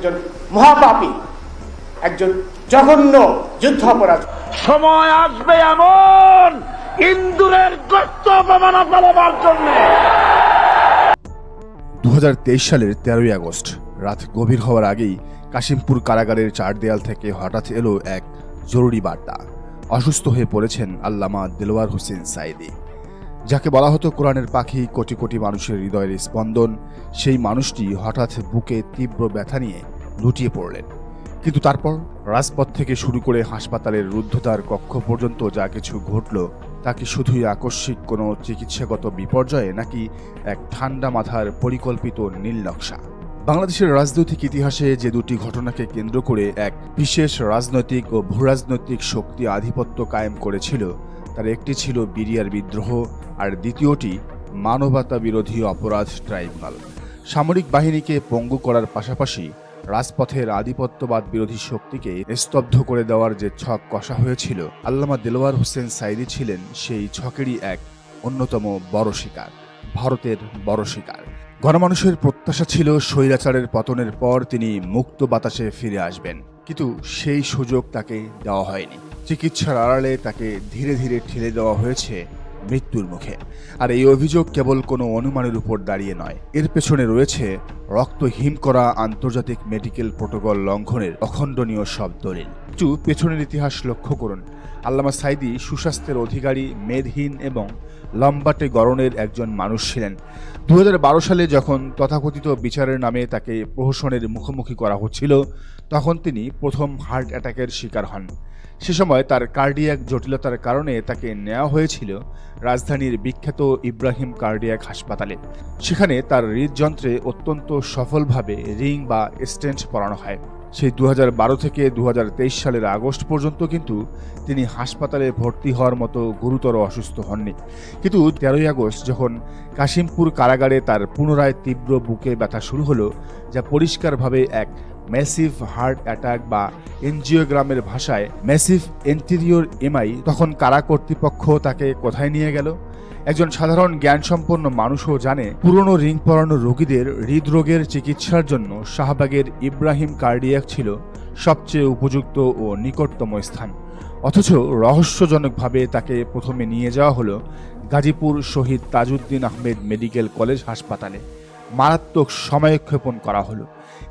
একজন মহাপাপী, একজন জঘন্য যুদ্ধাপরাধী। সময় আসবে এমন ইন্দুরের গোশত অপমানা চালাবার জন্য। 2023 সালের 13ই আগস্ট রাত গভীর হওয়ার আগেই কাশিমপুর কারাগারের চার দেয়াল থেকে হঠাৎ এলো এক জরুরি বার্তা। অসুস্থ হয়ে পড়েছেন আল্লামা দেলোয়ার হোসেন সাঈদী, যাকে বলা হতো কোরআনের পাখি, কোটি কোটি মানুষের হৃদয়ের স্পন্দন। সেই মানুষটি হঠাৎ বুকে তীব্র ব্যথা নিয়ে লুটিয়ে পড়লেন। কিন্তু তারপর রাজপথ থেকে শুরু করে হাসপাতালের রুদ্ধদ্বার কক্ষ পর্যন্ত যা কিছু ঘটল, তা কি শুধুই আকস্মিক কোনো চিকিৎসাগত বিপর্যয়ে, নাকি এক ঠান্ডা মাথার পরিকল্পিত নীল নকশা? বাংলাদেশের রাজনৈতিক ইতিহাসে যে দুটি ঘটনাকে কেন্দ্র করে এক বিশেষ রাজনৈতিক ও ভূরাজনৈতিক শক্তি আধিপত্য কায়েম করেছিল, তার একটি ছিল বিডিআর বিদ্রোহ, আর দ্বিতীয়টি মানবতা বিরোধী অপরাধ ট্রাইব্যুনাল। সামরিক বাহিনীকে পঙ্গু করার পাশাপাশি রাজপথের আধিপত্যবাদ বিরোধী শক্তিকে স্তব্ধ করে দেওয়ার যে ছক কষা হয়েছিল, আল্লামা দেলোয়ার হোসেন সাঈদী ছিলেন সেই ছকেরই এক অন্যতম বড় শিকার, ভারতের বড় শিকার। গণমানুষের প্রত্যাশা ছিল স্বৈরাচারের পতনের পর তিনি মুক্ত বাতাসে ফিরে আসবেন, কিন্তু সেই সুযোগ তাকে দেওয়া হয়নি। চিকিৎসার আড়ালে তাকে ধীরে ধীরে ঠেলে দেওয়া হয়েছে মৃত্যুর মুখে। আর এই অভিযোগ কেবল কোনো অনুমানের উপর দাঁড়িয়ে নয়, এর পেছনে রয়েছে রক্ত হিম করা আন্তর্জাতিক মেডিকেল প্রোটোকল লঙ্ঘনের অখণ্ডনীয় সব দলিল। একটু পেছনের ইতিহাস লক্ষ্য করুন। আল্লামা সাঈদী সুস্বাস্থ্যের অধিকারী, মেদহীন এবং লম্বাটে গড়নের একজন মানুষ ছিলেন। 2012 সালে যখন তথাকথিত বিচারের নামে তাকে প্রহসনের মুখোমুখি করা হচ্ছিল, তখন তিনি প্রথম হার্ট অ্যাটাকের শিকার হন। সে সময় তার কার্ডিয়াক জটিলতার কারণে তাকে নেওয়া হয়েছিল রাজধানীর বিখ্যাত ইব্রাহিম কার্ডিয়াক হাসপাতালে। সেখানে তার হৃদযন্ত্রে অত্যন্ত সফলভাবে রিং বা স্টেন্ট পরানো হয়। সেই 2012 থেকে 2023 সালের আগস্ট পর্যন্ত কিন্তু তিনি হাসপাতালে ভর্তি হওয়ার মতো গুরুতর অসুস্থ হননি। কিন্তু 13ই আগস্ট যখন কাশিমপুর কারাগারে তার পুনরায় তীব্র বুকে ব্যথা শুরু হলো, যা পরিষ্কারভাবে এক ম্যাসিভ হার্ট অ্যাটাক বা এনজিওগ্রামের ভাষায় ম্যাসিভ এন্টেরিয়র এমআই, তখন কারা কর্তৃপক্ষ তাকে কোথায় নিয়ে গেল? একজন সাধারণ জ্ঞানসম্পন্ন মানুষও জানে পুরনো রিং পরানো রোগীদের হৃদরোগের চিকিৎসার জন্য শাহবাগের ইব্রাহিম কার্ডিয়াক ছিল সবচেয়ে উপযুক্ত ও নিকটতম স্থান। অথচ রহস্যজনকভাবে তাকে প্রথমে নিয়ে যাওয়া হলো গাজীপুর শহীদ তাজউদ্দিন আহমেদ মেডিকেল কলেজ হাসপাতালে। মারাত্মক সময়ক্ষেপণ করা হলো।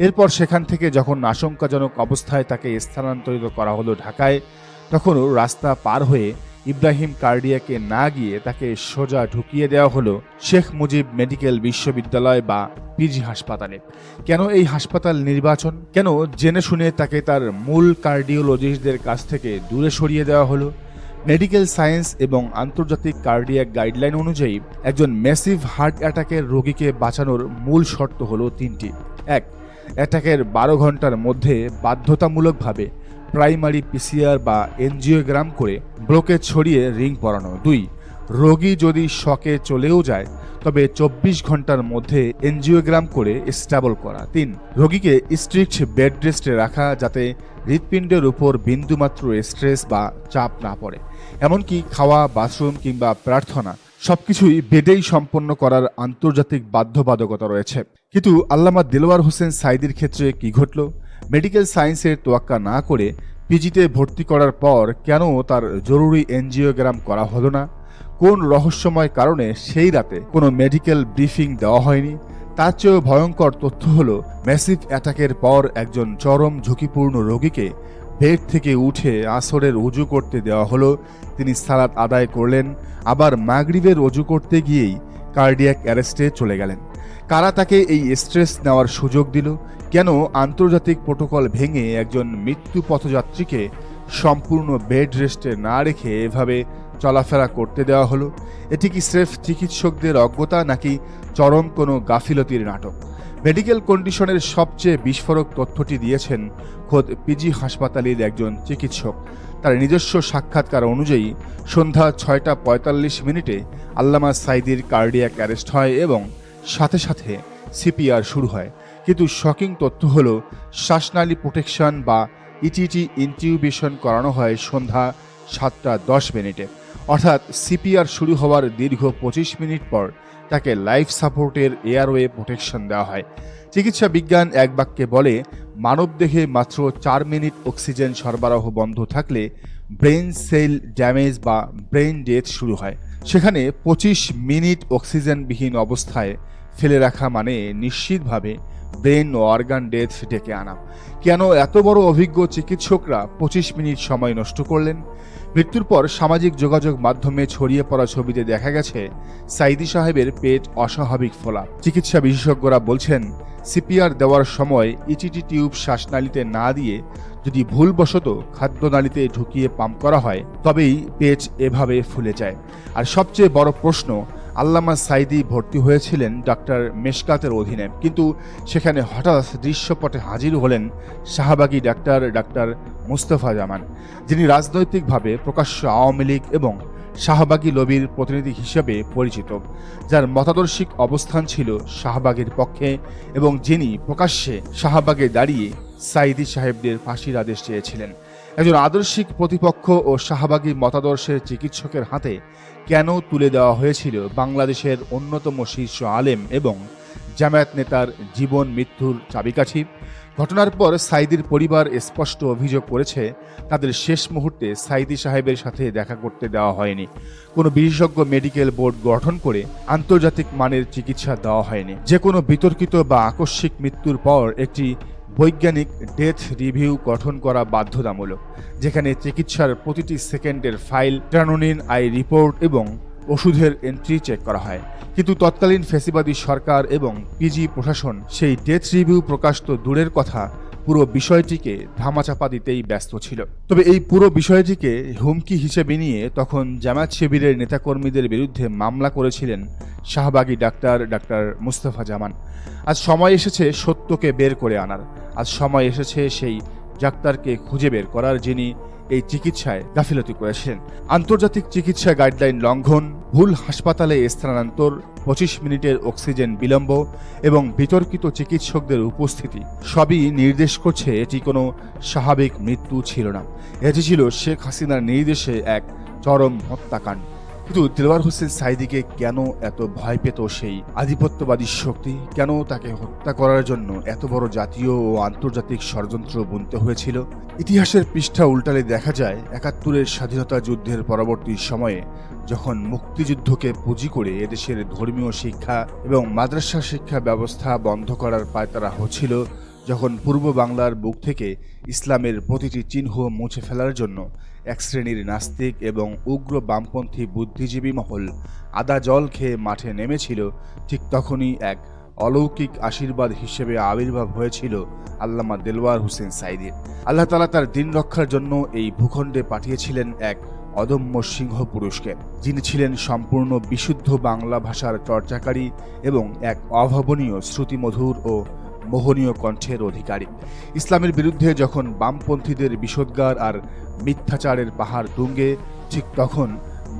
এরপর সেখান থেকে যখন আশঙ্কাজনক অবস্থায় তাকে স্থানান্তরিত করা হলো ঢাকায়, তখনও রাস্তা পার হয়ে ইব্রাহিম কার্ডিয়াকে না গিয়ে তাকে সোজা ঢুকিয়ে দেওয়া হলো শেখ মুজিব মেডিকেল বিশ্ববিদ্যালয় বা পিজি হাসপাতালে। কেন এই হাসপাতাল নির্বাচন? কেন জেনে শুনে তাকে তার মূল কার্ডিওলজিস্টদের কাছ থেকে দূরে সরিয়ে দেওয়া হলো? মেডিকেল সায়েন্স এবং আন্তর্জাতিক কার্ডিয়াক গাইডলাইন অনুযায়ী একজন ম্যাসিভ হার্ট অ্যাটাকের রোগীকে বাঁচানোর মূল শর্ত হলো তিনটি। 1. অ্যাটাকের 12 ঘন্টার মধ্যে বাধ্যতামূলকভাবে প্রাইমারি পিসিআর বা এনজিওগ্রাম করে ব্লকেজ ছড়িয়ে রিং পরানো। 2. রোগী যদি শকে চলেও যায় তবে 24 ঘন্টার মধ্যে এনজিওগ্রাম করে স্টেবল করা। 3. রোগীকে স্ট্রিক্ট বেড রেস্টে রাখা, যাতে হৃৎপিণ্ডের উপর বিন্দুমাত্র স্ট্রেস বা চাপ না পড়ে। এমনকি খাওয়া, বাথরুম কিংবা প্রার্থনা সবকিছুই বেডেই সম্পন্ন করার আন্তর্জাতিক বাধ্যবাধকতা রয়েছে। কিন্তু আল্লামা দেলোয়ার হোসেন সাঈদীর ক্ষেত্রে কি ঘটল? মেডিকেল সায়েন্সের তোয়াক্কা না করে পিজিতে ভর্তি করার পর কেন তার জরুরি এনজিওগ্রাম করা হলো না? কোন রহস্যময় কারণে সেই রাতে কোনো মেডিকেল ব্রিফিং দেওয়া হয়নি? তার চেয়েও ভয়ঙ্কর তথ্য হলো, ম্যাসিভ অ্যাটাকের পর একজন চরম ঝুঁকিপূর্ণ রোগীকে বেড থেকে উঠে আসরের ওযু করতে দেওয়া হলো। তিনি সালাত আদায় করলেন, আবার মাগরিবের ওযু করতে গিয়েই কার্ডিয়াক অ্যারেস্টে চলে গেলেন। কারা তাকে এই স্ট্রেস নেওয়ার সুযোগ দিল? কেন আন্তর্জাতিক প্রোটোকল ভেঙে একজন মৃত্যু পথযাত্রীকে সম্পূর্ণ বেড রেস্টে না রেখে এভাবে চলাফেরা করতে দেওয়া হলো? এটি কি স্রেফ চিকিৎসকদের অজ্ঞতা, নাকি চরম কোনো গাফিলতির নাটক? মেডিকেল কন্ডিশনের সবচেয়ে বিস্ফোরক তথ্যটি দিয়েছেন খোদ পিজি হাসপাতালের একজন চিকিৎসক। তার নিজস্ব সাক্ষাৎকার অনুযায়ী সন্ধ্যা 6:45 আল্লামা সাঈদীর কার্ডিয়াক অ্যারেস্ট হয় এবং সাথে সাথে সিপিআর শুরু হয়। কিন্তু শকিং তথ্য হলো, শ্বাসনালী প্রোটেকশন বা ইটিটি ইনটিউবেশন করানো হয় সন্ধ্যা 7:10। অর্থাৎ সিপিআর শুরু হওয়ার দীর্ঘ 25 মিনিট পর তাকে লাইফ সাপোর্টের এয়ারওয়ে প্রোটেকশন দেওয়া হয়। চিকিৎসা বিজ্ঞান এক বাক্যে বলে, মানবদেহে মাত্র 4 মিনিট অক্সিজেন সরবরাহ বন্ধ থাকলে ব্রেন সেল ড্যামেজ বা ব্রেন ডেথ শুরু হয়। সেখানে 25 মিনিট অক্সিজেনবিহীন অবস্থায় ফেলে রাখা মানে নিশ্চিতভাবে ব্রেন ও অর্গান ডেথ ডেকে আনা। কেন এত বড় অভিজ্ঞ চিকিৎসকরা 25 মিনিট সময় নষ্ট করলেন? মৃত্যুর পর সামাজিক যোগাযোগ মাধ্যমে ছড়িয়ে পড়া ছবিতে দেখা গেছে সাইদি সাহেবের পেট অস্বাভাবিক ফোলা। চিকিৎসা বিশেষজ্ঞরা বলছেন, সিপিআর দেওয়ার সময় ইটিটি টিউব শ্বাসনালীতে না দিয়ে যদি ভুলবশত খাদ্যনালীতে ঢুকিয়ে পাম্প করা হয় তবেই পেট এভাবে ফুলে যায়। আর সবচেয়ে বড় প্রশ্ন, আল্লামা সাইদি ভর্তি হয়েছিলেন ডাক্তার মেশকাতের অধীনে, কিন্তু সেখানে হঠাৎ দৃশ্যপটে হাজির হলেন শাহবাগী ডাক্তার মুস্তফা জামান, যিনি রাজনৈতিকভাবে প্রকাশ্য আওয়ামী লীগ এবং শাহবাগী লবির প্রতিনিধি হিসেবে পরিচিত, যার মতাদর্শিক অবস্থান ছিল শাহবাগের পক্ষে এবং যিনি প্রকাশ্যে শাহবাগে দাঁড়িয়ে সাইদি সাহেবদের ফাঁসির আদেশ চেয়েছিলেন। একজন আদর্শিক প্রতিপক্ষ ও শাহবাগী মতাদর্শের চিকিৎসকের হাতে কেন তুলে দেওয়া হয়েছিল বাংলাদেশের অন্যতম শীর্ষ আলেম এবং জামায়াত নেতার জীবন মৃত্যুর চাবিকাঠি? ঘটনার পর সাইদির পরিবার স্পষ্ট অভিযোগ করেছে, তাদের শেষ মুহূর্তে সাইদি সাহেবের সাথে দেখা করতে দেওয়া হয়নি। কোনো বিশেষজ্ঞ মেডিকেল বোর্ড গঠন করে আন্তর্জাতিক মানের চিকিৎসা দেওয়া হয়নি। যে কোনো বিতর্কিত বা আকস্মিক মৃত্যুর পর একটি বৈজ্ঞানিক ডেথ রিভিউ গঠন করা বাধ্যতামূলক, যেখানে চিকিৎসার প্রতিটি সেকেন্ডের ফাইল, ট্রানোনিন আই রিপোর্ট এবং ওষুধের এন্ট্রি চেক করা হয়। কিন্তু তৎকালীন ফ্যাসিবাদী সরকার এবং পিজি প্রশাসন সেই ডেথ রিভিউ প্রকাশ তো দূরের কথা, পুরো বিষয়টিকে ধামাচাপা দিতেই ব্যস্ত ছিল। তবে এই পুরো বিষয়টিকে হুমকি হিসেবে নিয়ে তখন জামায়াত শিবিরের নেতাকর্মীদের বিরুদ্ধে মামলা করেছিলেন শাহবাগী ডাক্তার মুস্তফা জামান। আজ সময় এসেছে সত্যকে বের করে আনার। আজ সময় এসেছে সেই ডাক্তারকে খুঁজে বের করার, যিনি এই চিকিৎসায় গাফিলতি করেছিলেন। আন্তর্জাতিক চিকিৎসা গাইডলাইন লঙ্ঘন, ভুল হাসপাতালে স্থানান্তর, 25 মিনিটের অক্সিজেন বিলম্ব এবং বিতর্কিত চিকিৎসকদের উপস্থিতি সবই নির্দেশ করছে এটি কোনো স্বাভাবিক মৃত্যু ছিল না। এটি ছিল শেখ হাসিনার নির্দেশে এক চরম হত্যাকাণ্ড। কিন্তু দেলোয়ার হোসেন সাইদিকে কেন এত ভয় পেত সেই আধিপত্যবাদী শক্তি? কেন তাকে হত্যা করার জন্য এত বড় জাতীয় ও আন্তর্জাতিক ষড়যন্ত্র বুনতে হয়েছিল? ইতিহাসের পৃষ্ঠা উল্টালে দেখা যায় ৭১-এর স্বাধীনতা যুদ্ধের পরবর্তী সময়ে যখন মুক্তিযুদ্ধকে পুঁজি করে এদেশের ধর্মীয় শিক্ষা এবং মাদ্রাসা শিক্ষা ব্যবস্থা বন্ধ করার পায়তারা হচ্ছিল, যখন পূর্ব বাংলার বুক থেকে ইসলামের প্রতিটি চিহ্ন মুছে ফেলার জন্য এক শ্রেণীর নাস্তিক এবং উগ্র বামপন্থী বুদ্ধিজীবী মহল আদা জল খেয়ে মাঠে নেমেছিল, ঠিক তখনই এক অলৌকিক আশীর্বাদ হিসেবে আবির্ভাব হয়েছিল আল্লামা দেলোয়ার হোসেন সাইদির। আল্লাহ তাআলা তার দিন রক্ষার জন্য এই ভূখণ্ডে পাঠিয়েছিলেন এক অদম্য সিংহ পুরুষকে, যিনি ছিলেন সম্পূর্ণ বিশুদ্ধ বাংলা ভাষার চর্চাকারী এবং এক অভাবনীয় শ্রুতিমধুর ও মোহনীয় কণ্ঠের অধিকারী। ইসলামের বিরুদ্ধে যখন বামপন্থীদের বিষোদ্গার আর মিথ্যাচারের পাহাড় তুঙ্গে, ঠিক তখন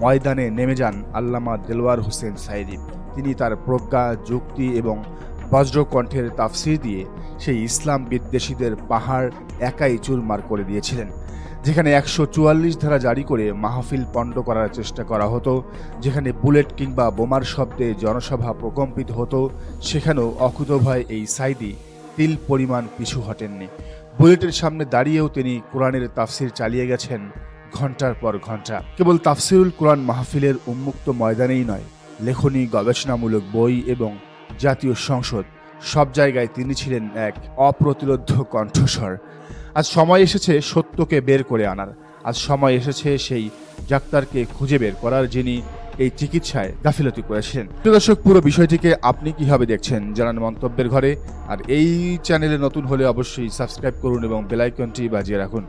ময়দানে নেমে যান আল্লামা দেলোয়ার হোসেন সাইদি। তিনি তার প্রজ্ঞা, যুক্তি এবং বজ্রকণ্ঠের তাফসির দিয়ে সেই ইসলাম বিদ্বেষীদের পাহাড় একাই চুরমার করে দিয়েছিলেন। যেখানে ১৪৪ ধারা জারি করে মাহফিল পণ্ড করার চেষ্টা করা হতো, যেখানে বুলেট কিংবা বোমার শব্দে জনসভা প্রকম্পিত হতো, সেখানেও অকুতোভয় এই সাইদি তিল পরিমাণ পিছু হটেননি। বুলেটের সামনে দাঁড়িয়েও তিনি কোরআনের তাফসির চালিয়ে গেছেন ঘন্টার পর ঘন্টা। কেবল তাফসিরুল কোরআন মাহফিলের উন্মুক্ত ময়দানেই নয়, লেখনী, গবেষণামূলক বই এবং জাতীয় সংসদ, সব জায়গায় তিনি ছিলেন এক অপ্রতিরোধ্য কণ্ঠস্বর। আজ সময় এসেছে সত্যকে বের করে আনার। আজ সময় এসেছে সেই ডাক্তারকে খুঁজে বের করার, যিনি এই চিকিৎসায় গাফিলতি করেছিলেন। দর্শক, পুরো বিষয়টিকে আপনি কিভাবে দেখছেন জানান মন্তব্যের ঘরে। আর এই চ্যানেলে নতুন হলে অবশ্যই সাবস্ক্রাইব করুন এবং বেল আইকনটি বাজিয়ে রাখুন।